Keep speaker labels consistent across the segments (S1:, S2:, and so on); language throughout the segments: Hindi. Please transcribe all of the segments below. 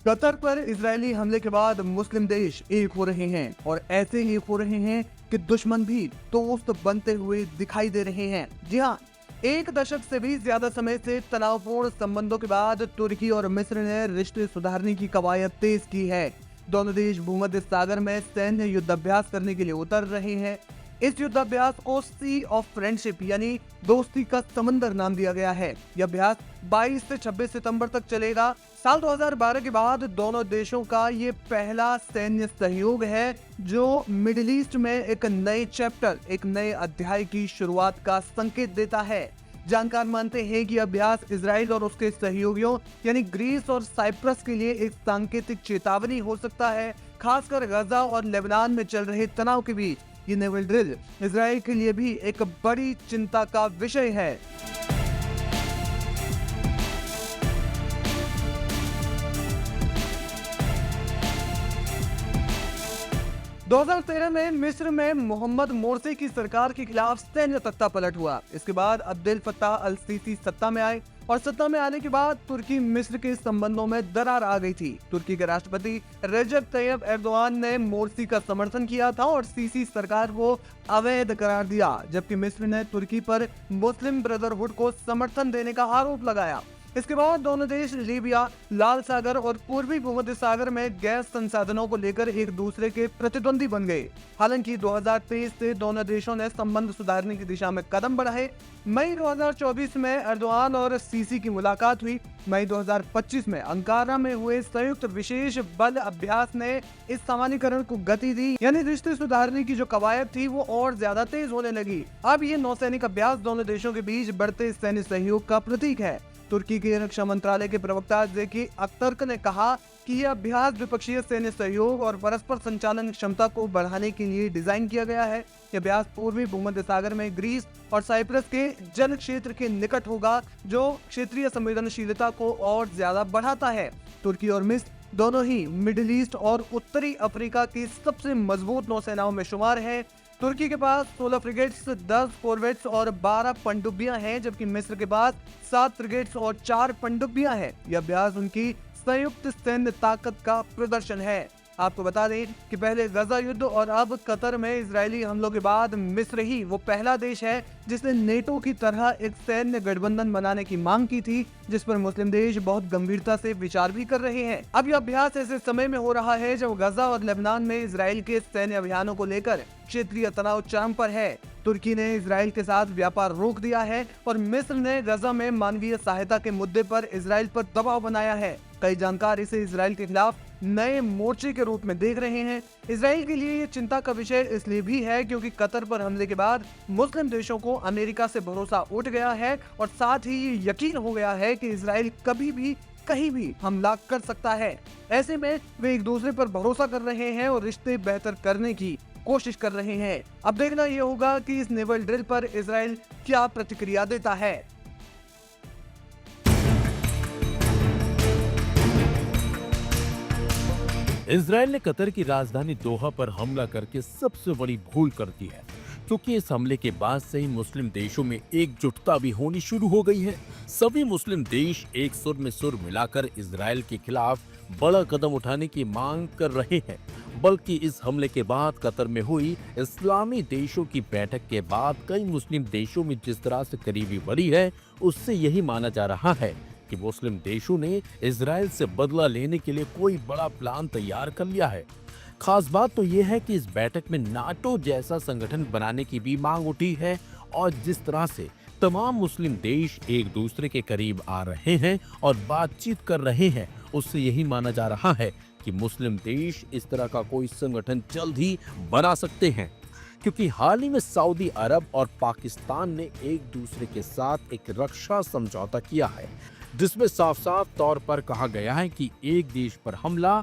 S1: कतर पर इजरायली हमले के बाद मुस्लिम देश एक हो रहे हैं और ऐसे ही हो रहे हैं कि दुश्मन भी दोस्त बनते हुए दिखाई दे रहे हैं। जी हाँ, एक दशक से भी ज्यादा समय से तनावपूर्ण संबंधों के बाद तुर्की और मिस्र ने रिश्ते सुधारने की कवायद तेज की है। दोनों देश भूमध्य सागर में सैन्य युद्धाभ्यास करने के लिए उतर रहे हैं। इस युद्धाभ्यास को सी ऑफ फ्रेंडशिप यानी दोस्ती का समंदर नाम दिया गया है। यह अभ्यास 22 से 26 सितंबर तक चलेगा। साल 2012 के बाद दोनों देशों का ये पहला सैन्य सहयोग है जो मिडिल ईस्ट में एक नए चैप्टर, एक नए अध्याय की शुरुआत का संकेत देता है। जानकार मानते हैं कि अभ्यास इजराइल और उसके सहयोगियों यानी ग्रीस और साइप्रस के लिए एक सांकेतिक चेतावनी हो सकता है, खासकर गजा और लेबनान में चल रहे तनाव के बीच। ये नेवल ड्रिल इजराइल के लिए भी एक बड़ी चिंता का विषय है। 2013 में मिस्र में मोहम्मद मोर्सी की सरकार के खिलाफ सैन्य तख्ता पलट हुआ। इसके बाद अब्देल फत्ताह अल सीसी सत्ता में आए और सत्ता में आने के बाद तुर्की मिस्र के संबंधों में दरार आ गई थी। तुर्की के राष्ट्रपति रजब तैयब एर्दोआन ने मोर्सी का समर्थन किया था और सीसी सरकार को अवैध करार दिया, जबकि मिस्र ने तुर्की पर मुस्लिम ब्रदरहुड को समर्थन देने का आरोप लगाया। इसके बाद दोनों देश लीबिया, लाल सागर और पूर्वी भूमध्य सागर में गैस संसाधनों को लेकर एक दूसरे के प्रतिद्वंदी बन गए। हालांकि 2023 से दोनों देशों ने संबंध सुधारने की दिशा में कदम बढ़ाए। मई 2024 में एर्दोआन और सीसी की मुलाकात हुई। मई 2025 में अंकारा में हुए संयुक्त विशेष बल अभ्यास ने इस सामान्यीकरण को गति दी, यानी रिश्ते सुधारने की जो कवायद थी वो और ज्यादा तेज होने लगी। अब ये नौसैनिक अभ्यास दोनों देशों के बीच बढ़ते सैन्य सहयोग का प्रतीक है। तुर्की के रक्षा मंत्रालय के प्रवक्ता जेकी अख्तर्क ने कहा कि यह अभ्यास द्विपक्षीय सैन्य सहयोग और परस्पर संचालन क्षमता को बढ़ाने के लिए डिजाइन किया गया है। यह अभ्यास पूर्वी भूमध्य सागर में ग्रीस और साइप्रस के जल क्षेत्र के निकट होगा, जो क्षेत्रीय संवेदनशीलता को और ज्यादा बढ़ाता है। तुर्की और मिस्र दोनों ही मिडिल ईस्ट और उत्तरी अफ्रीका की सबसे मजबूत नौसेनाओं में शुमार है। तुर्की के पास 16 फ्रिगेट्स, 10 कॉर्वेट्स और 12 पनडुब्बियां हैं, जबकि मिस्र के पास 7 फ्रिगेट्स और 4 पनडुब्बियां हैं। यह अभ्यास उनकी संयुक्त सैन्य ताकत का प्रदर्शन है। आपको बता दें कि पहले गजा युद्ध और अब कतर में इजरायली हमलों के बाद मिस्र ही वो पहला देश है जिसने नेटो की तरह एक सैन्य गठबंधन बनाने की मांग की थी, जिस पर मुस्लिम देश बहुत गंभीरता से विचार भी कर रहे हैं। अब यह अभ्यास ऐसे समय में हो रहा है जब गजा और लेबनान में इजराइल के सैन्य अभियानों को लेकर क्षेत्रीय तनाव चरम पर है। तुर्की ने इजराइल के साथ व्यापार रोक दिया है और मिस्र ने गजा में मानवीय सहायता के मुद्दे पर इजराइल पर दबाव बनाया है। कई जानकार इसे इजराइल के खिलाफ नए मोर्चे के रूप में देख रहे हैं। इजराइल के लिए ये चिंता का विषय इसलिए भी है क्योंकि कतर पर हमले के बाद मुस्लिम देशों को अमेरिका से भरोसा उठ गया है और साथ ही ये यकीन हो गया है कि इजराइल कभी भी कहीं भी हमला कर सकता है। ऐसे में वे एक दूसरे पर भरोसा कर रहे हैं और रिश्ते बेहतर करने की कोशिश कर रहे हैं। अब देखना ये होगा कि इस नेवल ड्रिल पर इजराइल क्या प्रतिक्रिया देता है।
S2: इजराइल ने कतर की राजधानी दोहा पर हमला करके सबसे बड़ी भूल कर दी है, क्योंकि इस हमले के बाद से ही मुस्लिम देशों में एकजुटता भी होनी शुरू हो गई है। सभी मुस्लिम देश एक सुर में सुर मिलाकर इजराइल के खिलाफ बड़ा कदम उठाने की मांग कर रहे हैं। बल्कि इस हमले के बाद कतर में हुई इस्लामी देशों की बैठक के बाद कई मुस्लिम देशों में जिस तरह से करीबी बढ़ी है, उससे यही माना जा रहा है कि मुस्लिम देशों ने इजराइल से बदला लेने के लिए कोई बड़ा प्लान तैयार कर लिया है। खास बात तो यह है कि इस बैठक में नाटो जैसा संगठन बनाने की भी मांग उठी है और जिस तरह से तमाम मुस्लिम देश एक दूसरे के करीब आ रहे हैं और बातचीत कर रहे हैं, उससे यही माना जा रहा है कि मुस्लिम देश इस तरह का कोई संगठन जल्द ही बना सकते हैं। क्योंकि हाल ही में सऊदी अरब और पाकिस्तान ने एक दूसरे के साथ एक रक्षा समझौता किया है, जिसमें साफ साफ तौर पर कहा गया है कि एक देश पर हमला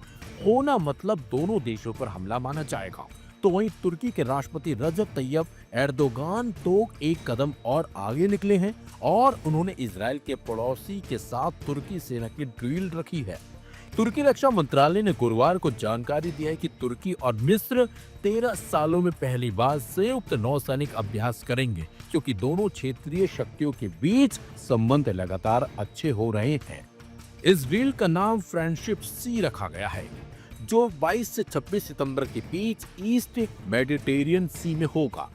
S2: होना मतलब दोनों देशों पर हमला माना जाएगा। तो वहीं तुर्की के राष्ट्रपति रजब तैयब एर्दोगान तो एक कदम और आगे निकले हैं और उन्होंने इजराइल के पड़ोसी के साथ तुर्की सेना की ड्रिल रखी है। तुर्की रक्षा मंत्रालय ने गुरुवार को जानकारी दी है कि तुर्की और मिस्र 13 सालों में पहली बार संयुक्त नौसैनिक अभ्यास करेंगे, क्योंकि दोनों क्षेत्रीय शक्तियों के बीच संबंध लगातार अच्छे हो रहे हैं। इस रील का नाम फ्रेंडशिप सी रखा गया है, जो 22 से 26 सितंबर के बीच ईस्ट मेडिटेरियन सी में होगा।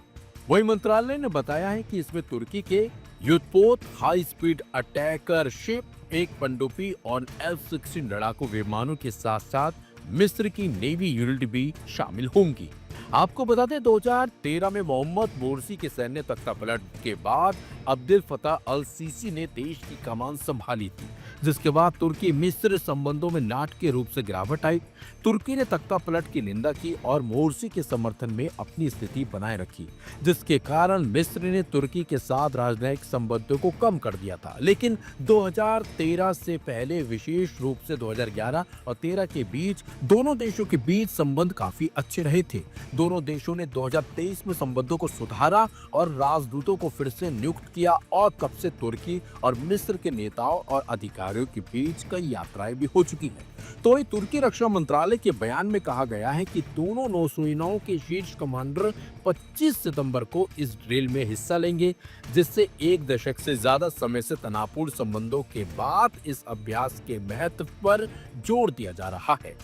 S2: वही मंत्रालय ने बताया है कि इसमें तुर्की के युद्धपोत, हाई स्पीड अटैकर शिप, एक पनडुब्बी और F-16 लड़ाकू विमानों के साथ साथ मिस्र की नेवी यूनिट भी शामिल होंगी। आपको बता दें 2013 में मोहम्मद मोरसी के सैन्य तख्तापलट के बाद अब्दुल फताह अल सीसी ने देश की कमान संभाली थी, जिसके बाद तुर्की मिस्र संबंधों में नाटकीय रूप से गिरावट आई। तुर्की ने तख्तापलट की निंदा की और मोरसी के समर्थन में अपनी स्थिति बनाए रखी, जिसके कारण मिस्र ने तुर्की के साथ राजनयिक संबंधों को कम कर दिया था। लेकिन 2013 से पहले, विशेष रूप से 2011 और 13 के बीच दोनों देशों के बीच संबंध काफी अच्छे रहे थे। दोनों देशों ने 2023 में संबंधों को सुधारा और राजदूतों को फिर से नियुक्त किया और कब से तुर्की और मिस्र के नेताओं और अधिकारियों के बीच कई यात्राएं भी हो चुकी हैं। तो वही तुर्की रक्षा मंत्रालय के बयान में कहा गया है कि दोनों नौसेनाओं के शीर्ष कमांडर 25 सितंबर को इस ड्रिल में हिस्सा लेंगे, जिससे एक दशक से ज्यादा समय से तनावपूर्ण संबंधों के बाद इस अभ्यास के महत्व पर जोर दिया जा रहा है।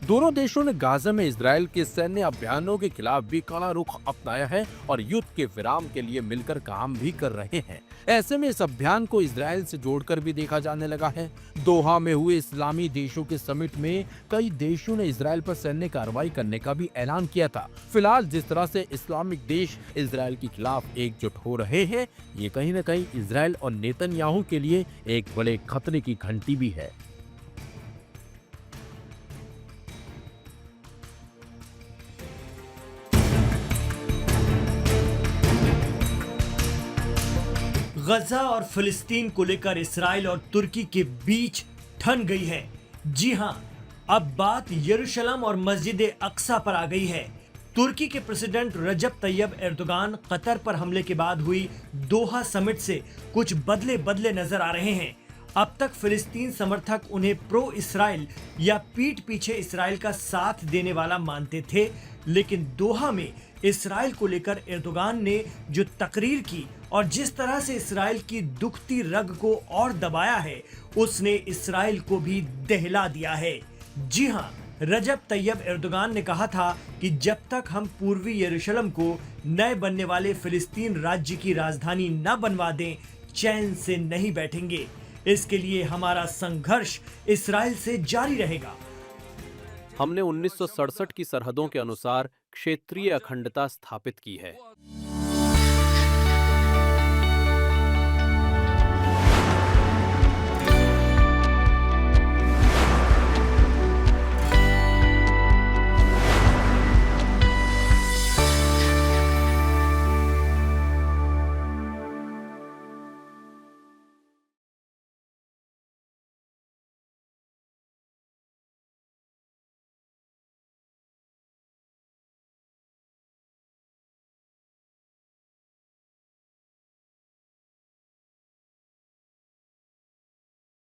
S2: दोनों देशों ने गाजा में इजराइल के सैन्य अभियानों के खिलाफ भी कड़ा रुख अपनाया है और युद्ध के विराम के लिए मिलकर काम भी कर रहे हैं। ऐसे में इस अभियान को इजराइल से जोड़कर भी देखा जाने लगा है। दोहा में हुए इस्लामी देशों के समिट में कई देशों ने इजराइल पर सैन्य कार्रवाई करने का भी ऐलान किया था। फिलहाल जिस तरह से इस्लामिक देश इजराइल के खिलाफ एकजुट हो रहे हैं, ये कहीं न कहीं इजराइल और नेतन्याहू के लिए एक बड़े खतरे की घंटी भी है।
S3: गजा और फिलिस्तीन को लेकर इसराइल और तुर्की के बीच ठन गई है। जी हां, अब बात यरूशलेम और मस्जिद अक्सा पर आ गई है। तुर्की के प्रेसिडेंट रजब तैयब एर्दोगान कतर पर हमले के बाद हुई दोहा समिट से कुछ बदले नजर आ रहे हैं। अब तक फिलिस्तीन समर्थक उन्हें प्रो इसराइल या पीठ पीछे इसराइल का साथ देने वाला मानते थे, लेकिन दोहा में इसराइल को लेकर एर्दोगान ने जो तकरीर की और जिस तरह से इसराइल की दुखती रग को और दबाया है, उसने इसराइल को भी दहला दिया है। जी हां, रजब तैयब एर्दोगान ने कहा था कि जब तक हम पूर्वी यरूशलेम को नए बनने वाले फिलिस्तीन राज्य की राजधानी न बनवा दें, चैन से नहीं बैठेंगे। इसके लिए हमारा संघर्ष इसराइल से जारी रहेगा।
S4: हमने 1967 की सरहदों के अनुसार क्षेत्रीय अखंडता स्थापित की है।